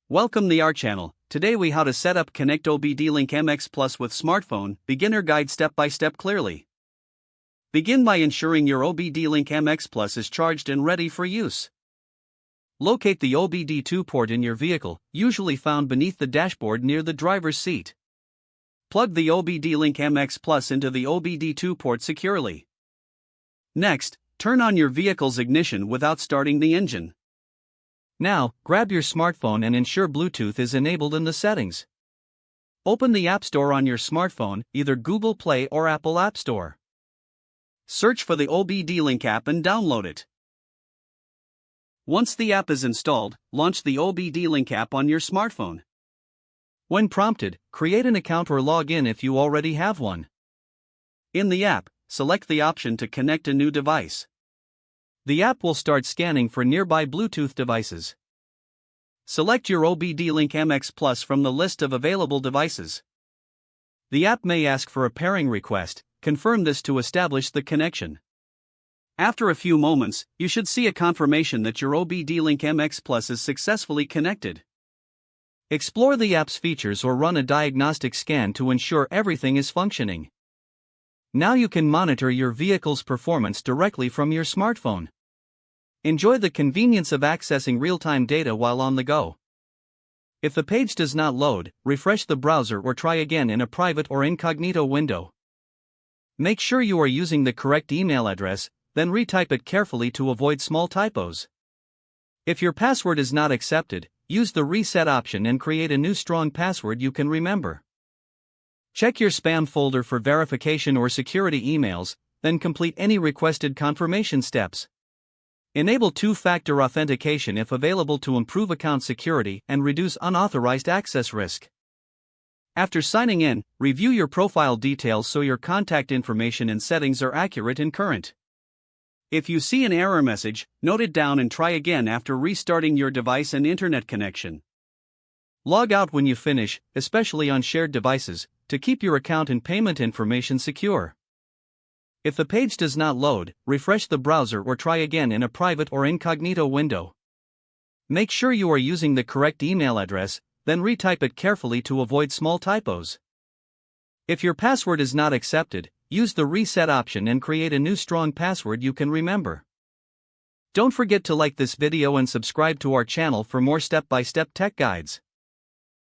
Welcome to our channel. Today we how to set up connect OBDLink MX Plus with smartphone, beginner guide step by step clearly. Begin by ensuring your OBDLink MX Plus is charged and ready for use. Locate the OBD2 port in your vehicle, usually found beneath the dashboard near the driver's seat. Plug the OBDLink MX Plus into the OBD2 port securely. Next, turn on your vehicle's ignition without starting the engine. Now, grab your smartphone and ensure Bluetooth is enabled in the settings. Open the App Store on your smartphone, either Google Play or Apple App Store. Search for the OBDLink app and download it. Once the app is installed, launch the OBDLink app on your smartphone. When prompted, create an account or log in if you already have one. In the app, select the option to connect a new device. The app will start scanning for nearby Bluetooth devices. Select your OBDLink MX Plus from the list of available devices. The app may ask for a pairing request. Confirm this to establish the connection. After a few moments, you should see a confirmation that your OBDLink MX Plus is successfully connected. Explore the app's features or run a diagnostic scan to ensure everything is functioning. Now you can monitor your vehicle's performance directly from your smartphone. Enjoy the convenience of accessing real-time data while on the go. If the page does not load, refresh the browser or try again in a private or incognito window. Make sure you are using the correct email address, then retype it carefully to avoid small typos. If your password is not accepted, use the reset option and create a new strong password you can remember. Check your spam folder for verification or security emails, then complete any requested confirmation steps. Enable two-factor authentication if available to improve account security and reduce unauthorized access risk. After signing in, review your profile details so your contact information and settings are accurate and current. If you see an error message, note it down and try again after restarting your device and internet connection. Log out when you finish, especially on shared devices, to keep your account and payment information secure. If the page does not load, refresh the browser or try again in a private or incognito window. Make sure you are using the correct email address, then retype it carefully to avoid small typos. If your password is not accepted, use the reset option and create a new strong password you can remember. Don't forget to like this video and subscribe to our channel for more step-by-step tech guides.